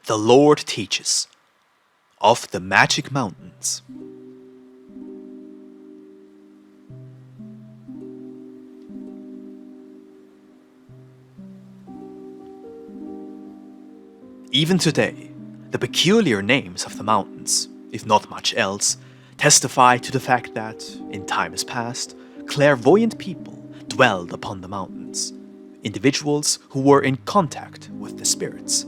The Lord teaches of the magic mountains. Even today, the peculiar names of the mountains, if not much else, testify to the fact that, in times past, clairvoyant people dwelled upon the mountains, individuals who were in contact with the spirits.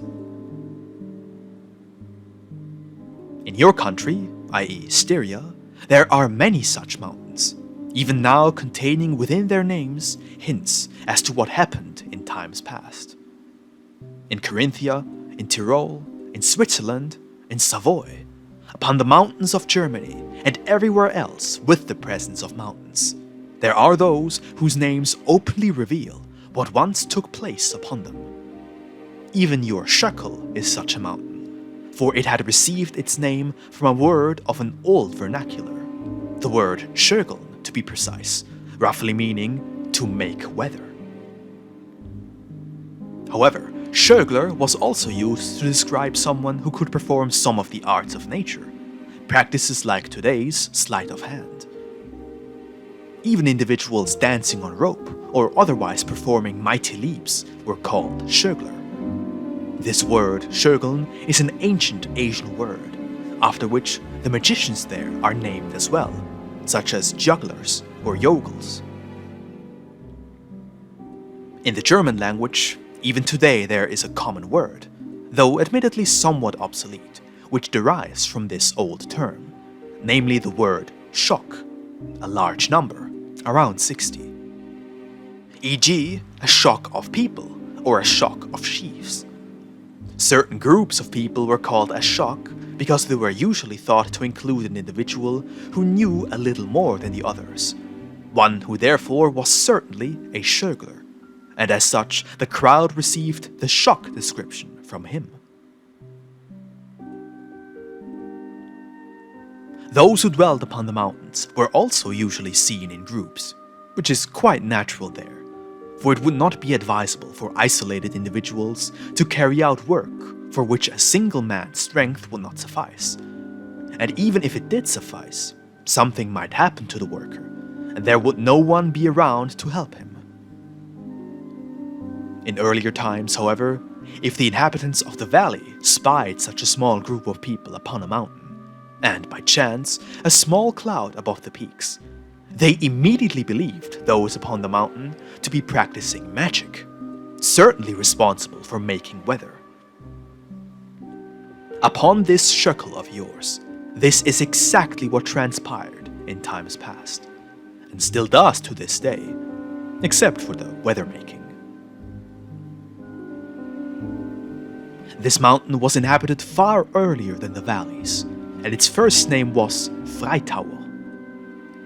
In your country, i.e. Styria, there are many such mountains, even now containing within their names hints as to what happened in times past. In Carinthia, in Tyrol, in Switzerland, in Savoy, upon the mountains of Germany, and everywhere else with the presence of mountains, there are those whose names openly reveal what once took place upon them. Even your Schöckel is such a mountain, for it had received its name from a word of an old vernacular, the word Schögeln to be precise, roughly meaning to make weather. However, Schögler was also used to describe someone who could perform some of the arts of nature, practices like today's sleight of hand. Even individuals dancing on rope or otherwise performing mighty leaps were called Schögler. This word, Schögeln, is an ancient Asian word, after which the magicians there are named as well, such as jugglers or yogels. In the German language, even today there is a common word, though admittedly somewhat obsolete, which derives from this old term, namely the word Schock, a large number, around 60. E.g., a shock of people or a shock of sheaves. Certain groups of people were called a shock because they were usually thought to include an individual who knew a little more than the others, one who therefore was certainly a Schögler, and as such the crowd received the shock description from him. Those who dwelled upon the mountains were also usually seen in groups, which is quite natural there, for it would not be advisable for isolated individuals to carry out work for which a single man's strength would not suffice. And even if it did suffice, something might happen to the worker, and there would no one be around to help him. In earlier times, however, if the inhabitants of the valley spied such a small group of people upon a mountain, and by chance a small cloud above the peaks, they immediately believed those upon the mountain to be practicing magic, certainly responsible for making weather. Upon this Schöckel of yours, this is exactly what transpired in times past, and still does to this day, except for the weather making. This mountain was inhabited far earlier than the valleys, and its first name was Freitauer.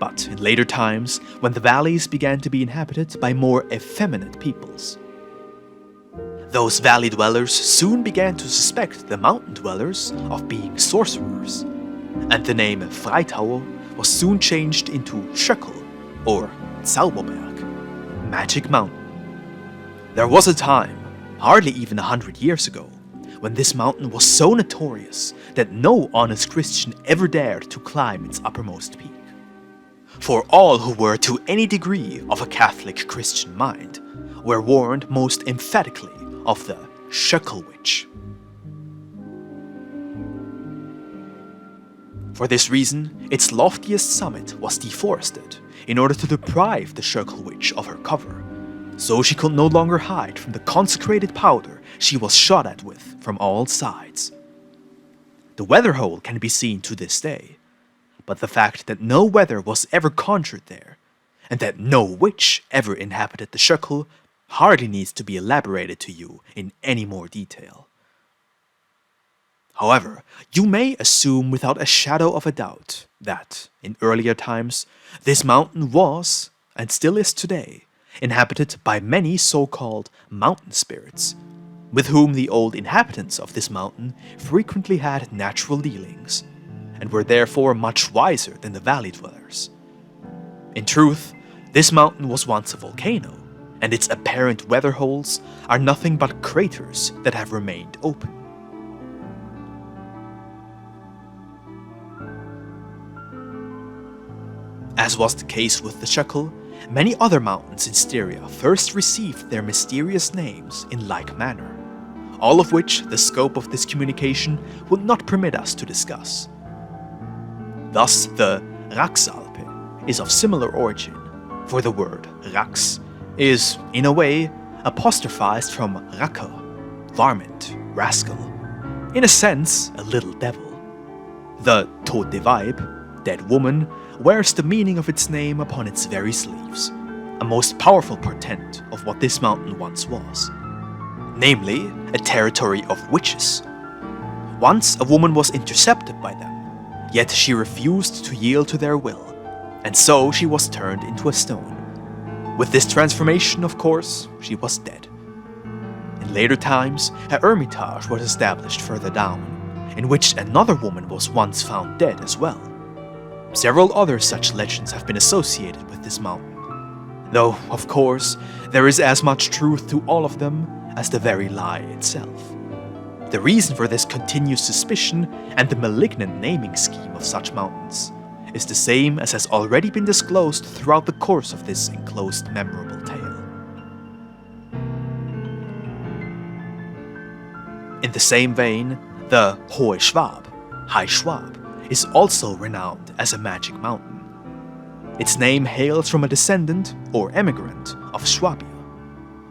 But in later times, when the valleys began to be inhabited by more effeminate peoples, those valley dwellers soon began to suspect the mountain dwellers of being sorcerers, and the name Freitauer was soon changed into Schöckel, or Zauberberg, Magic Mountain. There was a time, hardly even 100 years ago, when this mountain was so notorious that no honest Christian ever dared to climb its uppermost peak. For all who were to any degree of a Catholic Christian mind were warned most emphatically of the Schöckel witch. For this reason, its loftiest summit was deforested in order to deprive the Schöckel witch of her cover, so she could no longer hide from the consecrated powder she was shot at with from all sides. The weather hole can be seen to this day, but the fact that no weather was ever conjured there, and that no witch ever inhabited the Schöckel, hardly needs to be elaborated to you in any more detail. However, you may assume without a shadow of a doubt that, in earlier times, this mountain was, and still is today, inhabited by many so-called mountain spirits, with whom the old inhabitants of this mountain frequently had natural dealings, and were therefore much wiser than the valley dwellers. In truth, this mountain was once a volcano, and its apparent weather holes are nothing but craters that have remained open. As was the case with the Schöckel, many other mountains in Styria first received their mysterious names in like manner, all of which the scope of this communication would not permit us to discuss. Thus, the Raxalpe is of similar origin, for the word Rax is, in a way, apostrophized from Rakel, varmint, rascal, in a sense, a little devil. The tote Weib, dead woman, wears the meaning of its name upon its very sleeves, a most powerful portent of what this mountain once was, namely, a territory of witches. Once a woman was intercepted by them, yet she refused to yield to their will, and so she was turned into a stone. With this transformation, of course, she was dead. In later times, a hermitage was established further down, in which another woman was once found dead as well. Several other such legends have been associated with this mountain, though, of course, there is as much truth to all of them as the very lie itself. The reason for this continued suspicion and the malignant naming scheme of such mountains is the same as has already been disclosed throughout the course of this enclosed memorable tale. In the same vein, the Hohe Schwab, High Schwab, is also renowned as a magic mountain. Its name hails from a descendant or emigrant of Swabia,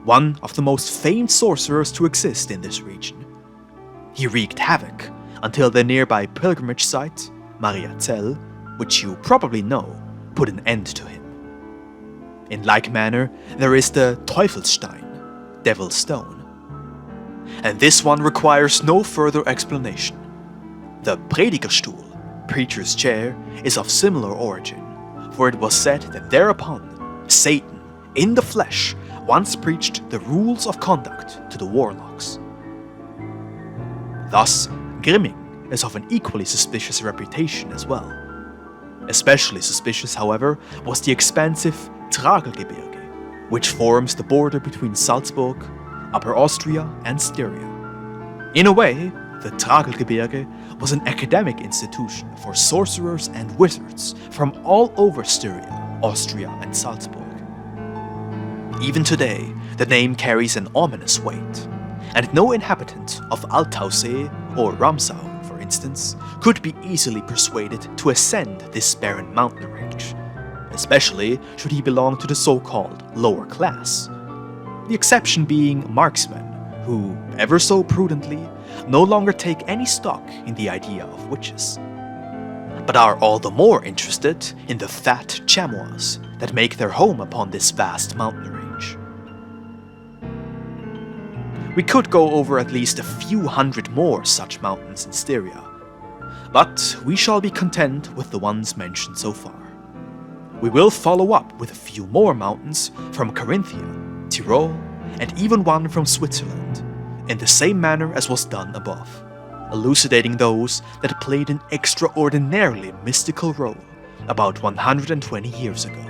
one of the most famed sorcerers to exist in this region. He wreaked havoc until the nearby pilgrimage site, Mariazell, which you probably know, put an end to him. In like manner, there is the Teufelsstein, Devil's Stone. And this one requires no further explanation. The Predigerstuhl, Preacher's Chair, is of similar origin, for it was said that thereupon, Satan, in the flesh, once preached the rules of conduct to the warlocks. Thus, Grimming is of an equally suspicious reputation as well. Especially suspicious, however, was the expansive Tragelgebirge, which forms the border between Salzburg, Upper Austria, and Styria. In a way, the Tragelgebirge was an academic institution for sorcerers and wizards from all over Styria, Austria, and Salzburg. Even today, the name carries an ominous weight, and no inhabitant of Altausee or Ramsau, for instance, could be easily persuaded to ascend this barren mountain range, especially should he belong to the so-called lower class. The exception being marksmen, who, ever so prudently, no longer take any stock in the idea of witches, but are all the more interested in the fat chamois that make their home upon this vast mountain range. We could go over at least a few hundred more such mountains in Styria, but we shall be content with the ones mentioned so far. We will follow up with a few more mountains from Carinthia, Tyrol, and even one from Switzerland, in the same manner as was done above, elucidating those that played an extraordinarily mystical role about 120 years ago.